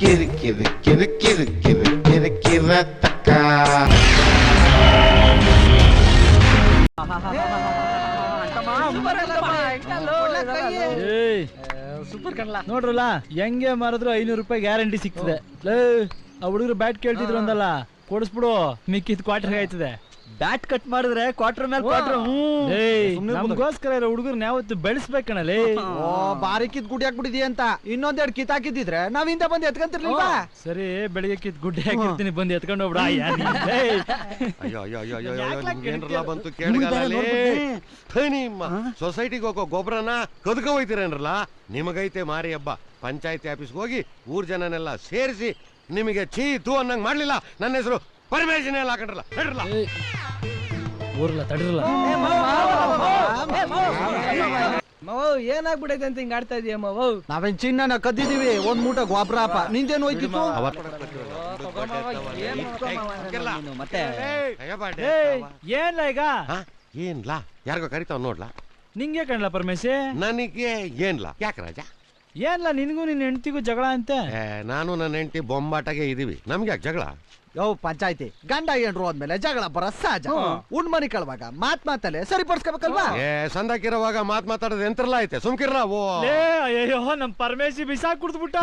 ಕಿರಿ ಕಿರಿ ಕಿರಿ ಕಿರಿ ಕಿರಿ ಕಿರಿ ಕಿರತಕ ಸೂಪರ್ ಕಣ್ಲ ನೋಡ್ರಲ್ಲ ಹೆಂಗೆ ಮಾರಿದ್ರು 500 ರೂಪಾಯಿ ಗ್ಯಾರಂಟಿ ಸಿಗ್ತದೆ. ಆ ಹುಡುಗರು ಬ್ಯಾಟ್ ಕೇಳ್ತಿದ್ರು ಅಂದಲ್ಲ, ಕೊಡಿಸ್ಬಿಡು, ಮಿಕ್ಕಿದ್ ಕ್ವಾರ್ಟರ್ ಆಯ್ತದೆ. ಬ್ಯಾಟ್ ಕಟ್ ಮಾಡಿದ್ರೆ ಕ್ವಾರ್ಟರ್ ಮೇಲೆ ಕ್ವಾರ್ಟರ್. ನಮಗೋಸ್ಕರ ಇರೋ ಹುಡುಗರು ಯಾವತ್ತು ಬೆಳೆಸ್ಬೇಕಣಲ್ಲಿ. ಬಾರಿಕಿದ್ ಗುಡಿ ಹಾಕ್ಬಿಟ್ಟಿದಿ ಅಂತ ಇನ್ನೊಂದೆರಡು ಕಿತ್ ಹಾಕಿದ್ರೆ ನಾವ್ ಹಿಂದೆ ಬಂದು ಎತ್ಕೊಂತಿರ್ಲಿಲ್ವಾ? ಸರಿ, ಬೆಳಿಗ್ಗೆ ಕಿತ್ ಗುಡ್ಡೆ ಹಾಕಿರ್ತೀನಿ, ಬಂದು ಎತ್ಕೊಂಡು ಹೋಗ್ಬಿಡ. ಏನ್ರಲ್ಲ ಬಂತು ಸೊಸೈಟಿಗೆ ಹೋಗೋ ಗೊಬ್ಬರನ ಕದ್ಕ ಹೋಯ್ತೀರೇನ್ರಲ್ಲ. ನಿಮಗೈತೆ ಮಾರಿ ಹಬ್ಬ. ಪಂಚಾಯತಿ ಆಫೀಸ್ಗೆ ಹೋಗಿ ಊರ್ ಜನನೆಲ್ಲ ಸೇರಿಸಿ ನಿಮಗೆ ಚೀತು ಅನ್ನಂಗ್ ಮಾಡ್ಲಿಲ್ಲ. ನನ್ನ ಹೆಸರು ಪರಮೇಶನೇ ಎಲ್ಲ ಹಾಕೊಂಡ್ರಲ್ಲ. ಹೇಳ್ರಲ್ಲ ಊರಲ್ಲ ತಡಿರಲ್ಲ. ಏನಾಗ್ಬಿಡೈತೆ ಅಂತ ಹಿಂಗ ಆಡ್ತಾ ಇದೀಯ ಮಾವು? ನಾವೇನ್ ಚಿನ್ನ ಕದ್ದಿದೀವಿ, ಒಂದ್ ಮೂಟ ಗೊಬ್ಬರಪ್ಪ. ನಿಂದೇನು ಹೋಯ್ತಿತ್ತು? ಏನ್ಲ ಈಗ? ಏನ್ಲಾ? ಯಾರಿಗೋ ಕರಿತಾವ್ ನೋಡ್ಲಾ? ನಿಂಗೆ ಕಣ್ಲ ಪರಮೇಶಿ? ನನಗೆ ಏನ್ಲಾ? ಯಾಕೆ ರಾಜ? ಏನ್ಲ ನಿನ್ಗೂ ನಿನ್ ಹೆಂಡತಿಗೂ ಜಗಳ ಅಂತೆ? ನಾನು ನನ್ನ ಹೆಂಡತಿ ಬೊಂಬಾಟಾಗೆ ಇದೀವಿ, ನಮ್ಗೆ ಯಾಕೆ ಜಗಳ? ಯೋ ಪಂಚಾಯ್ತಿ ಗಂಡ ಹೆಂಡ್ರು ಹೋದ್ಮೇಲೆ ಜಗಳ ಬರ ಸಹಜ. ಉಣ್ಮನಿ ಕಳುವಾಗ ಮಾತಲ್ಲೇ ಸರಿಪಡಿಸ್ಕೋಬೇಕಲ್ವಾ? ಸಂದಾಕಿರುವಾಗ ಮಾತಾಡೋದು ಎಂತ್ರಲ್ಲ ಐತೆ, ಸುಮ್ಕಿರ್ರ. ಅಯ್ಯೋ, ನಮ್ ಪರಮೇಶಿ ಬಿಸಾಕ್ ಕುಡ್ದ್ಬಿಟ್ಟ.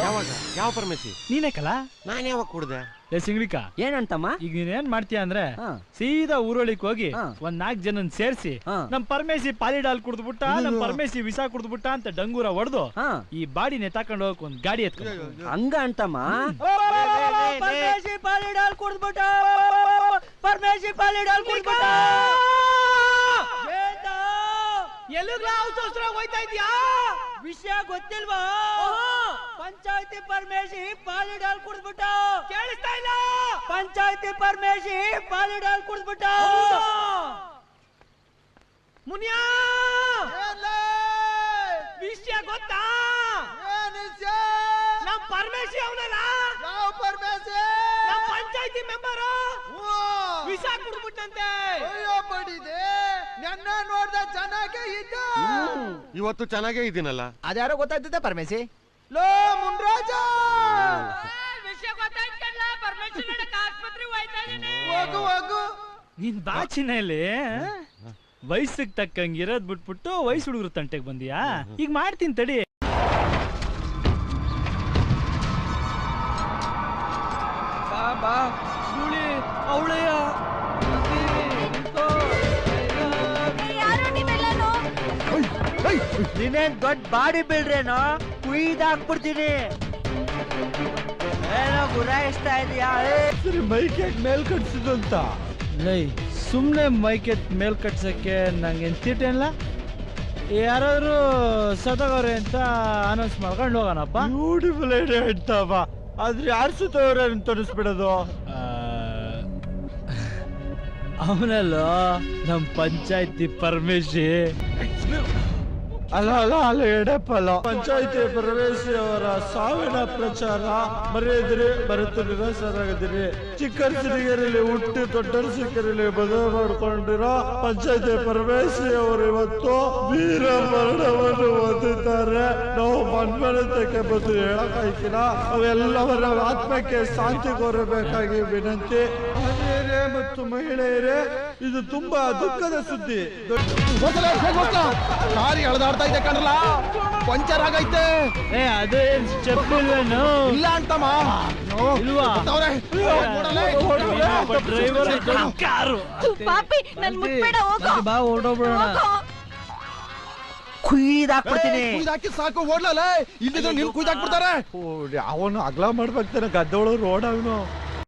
ಯಾವಾಗ? ಯಾವ ಪರಮೇಶಿ? ನೀನೇ ಕಲ? ನಾನ್ ಯಾವಾಗ ಕುಡ್ದೆ? ಸಿಂಗ್ಳಿಕ ಏನಂತಮ್ಮ? ಈಗ ನೀನ್ ಮಾಡ್ತೀಯ ಅಂದ್ರೆ ಸೀದಾ ಊರೊಳಿಕ್ ಹೋಗಿ ಒಂದ್ 4 ಜನನ್ ಸೇರ್ಸಿ ನಮ್ ಪರಮೇಶಿ ಪಾಲಿಡಾಲ್ ಕುಡ್ದ್ಬಿಟ್ಟ, ನಮ್ ಪರಮೇಶಿ ವಿಸಾ ಕುಡ್ದ್ಬಿಟ್ಟ ಅಂತ ಡಂಗೂರ ಹೊಡೆದು ಈ ಬಾಡಿ ನೆತಾಕೊಂಡ್ ಹೋಗಕ್ ಒಂದ್ ಗಾಡಿ ಎತ್ಕೊಂಡು ಹಂಗ ಅಂತಮ್ಮ. ಪರಮೇಶಿ ಪಾಲಿಡಾಲ್ ಕುಡ್ದ್ಬಿಟ್ಟ, ಪರಮೇಶಿ ಪಾಲಿಡಾಲ್ ಕುಡ್ದ್ಬಿಟ್ಟ. ಹೋಯ್ತಾ ಇದ್ಯಾ? ವಿಷಯ ಗೊತ್ತಿಲ್ವಾ? ಪಂಚಾಯತಿ ಪರಮೇಶಿ ಪಾಲಿಡಾಲ್ ಕುಡ್ದ್ಬಿಟ್ಟ. ಕೇಳಿಸ್ತಾ ಇಲ್ಲ? ಪಂಚಾಯತಿ ಪರಮೇಶಿ ಪಾಲಿಡಾಲ್ ಕುಡ್ದ್ಬಿಟ್ಟ. ಮುನಿಯಾ, ವಿಷಯ ಗೊತ್ತಾ? ನಮ್ ಪರಮೇಶಿ ಅವನಲ್ಲ? ಯಾವ ಪರಮೇಶಿ? ನಮ್ ಪಂಚಾಯತಿ ಮೆಂಬರ್ ವಿಷ ಕುಡ್ದ್ಬಿಟ್ಟಂತೆ. ನನ್ನ ನೋಡ್ದ ಚೆನ್ನಾಗೇ ಇದ್ದ, ಇವತ್ತು ಚೆನ್ನಾಗೇ ಇದ್ದೀನಲ್ಲ. ಅದ್ಯಾರೋ ಗೊತ್ತಾಯ್ತದೆ ಪರಮೇಶಿ? ಲೋ ಮುನ್ರಾಜ, ವಿಷಯ ಗೊತ್ತಾಯ್ತಲ್ಲ, ಪರಮೇಶಿ ನಡಕ ಆಸ್ಪತ್ರೆಗೆ ಹೋಯ್ತಾ ಇದೀನಿ. ಹೋಗು ಹೋಗು. ನೀನ್ ಬಾಚಿನಲ್ಲಿ ವಯಸ್ಸಿಗೆ ತಕ್ಕಂಗೆ ಇರೋದ್ ಬಿಟ್ಬಿಟ್ಟು ವಯಸ್ಸು ಹುಡುಗರು ತಂಟೆಗೆ ಬಂದಿಯಾ? ಈಗ ಮಾಡ್ತೀನಿ ತಡಿ. ಬಾ ಧೂಳಿ ಅವಳೆಯ ನೀನೇನ್ ದೊಡ್ಡ ಬಾಡಿ ಬಿಲ್ಡ್ರೇನೋ, ಕುಯ್ದಾಕ್ಬಿಡ್ತೀನಿ. ಏನೋ ಗುರಾಯಿಸ್ತಾ ಇದೀಯಾ? ಮೈಕೆ ಮೇಲ್ ಕಟ್ಸಿದ್ದು ಅಂತ. ಲೈ, ಸುಮ್ನೆ ಮೈಕೆ ಮೇಲ್ ಕಟ್ಸಕ್ಕೆ ನಂಗೇನ್ ತೀಟೇನಿಲ್ಲ. ಯಾರಾದ್ರೂ ಸತ್ತೋಗವ್ರೆ ಅಂತ ಅನೌನ್ಸ್ ಮಾಡ್ಕೊಂಡು ಹೋಗೋಣಪ್ಪ. Beautiful idea ಹೇಳ್ತಾವ. ಆದ್ರೆ ಯಾರು ಸುತ್ತವ್ರೆ ಅಂತ ತೋರಿಸ್ಬಿಡೋದು? ಅವನಲ್ಲ ನಮ್ ಪಂಚಾಯತಿ ಪರಮೇಶಿ. ಅಲ್ಲ ಎಡಪ್ಪಲ್ಲ. ಪಂಚಾಯತಿ ಪರಮೇಶಿ ಅವರ ಸಾವಿನ ಪ್ರಚಾರ ಮರೆಯದಿರಿ, ಮರೆತು ನಿರಾಸರಾಗದಿರಿ. ಚಿಕ್ಕರಸಿರಿಗೆರೆಯಲ್ಲಿ ಹುಟ್ಟಿ ದೊಡ್ಡರಸಿಕೆರೆಯಲ್ಲಿ ಮದುವೆ ಮಾಡಿಕೊಂಡಿರೋ ಪಂಚಾಯತಿ ಪರಮೇಶಿ ಅವರು ಇವತ್ತು ವೀರ ಮರಣವನ್ನು ಹೊಂದಿದ್ದಾರೆ. ನಾವು ಮನ್ಮನತೆಗೆ ಬಂದು ಹೇಳಕ್ಕಾಯ್ತಿಲ್ಲ. ಅವೆಲ್ಲವರ ಆತ್ಮಕ್ಕೆ ಶಾಂತಿ ಕೋರಬೇಕಾಗಿ ವಿನಂತಿ. ಮಹಿಳೆಯರೇ ಮತ್ತು ಮಹಿಳೆಯರೇ, ಇದು ತುಂಬಾ ದುಃಖದ ಸುದ್ದಿ. ದಾರಿ ಎಳೆದಾಡ್ತಾ ಇದೆ ಕಣ್ರಲ್ಲ, ಪಂಚರ್ ಆಗೈತೆ. ಅದೇ ಸ್ಟೆಪ್ ಇಲ್ವೇನು? ಇಲ್ಲ ಅಂತಮ್ಮ. ಇಲ್ವಾ? Driver car. ಪಾಪಿ, ನನ್ ಮುಟ್ಬೇಡ, ಹೋಗು. ಬಾ, ಹೊರಡೋಗ್ಬಿಡೋಣ. ಕುಯ್ದಾಕಿ ಸಾಕು, ಓಡ್ಲಲ್ಲ. ಇಲ್ಲಿದ್ರೆ ನೀನು ಕುಯ್ದಾಕ್ಬಿಡ್ತಾರೆ. ಅವನು ಅಗ್ಲ ಮಾಡ್ಬೇಕಾಗ್ತಾನೆ, ಗದ್ದೆಯೊಳಗೆ ರೋಡ್ ಅವನು.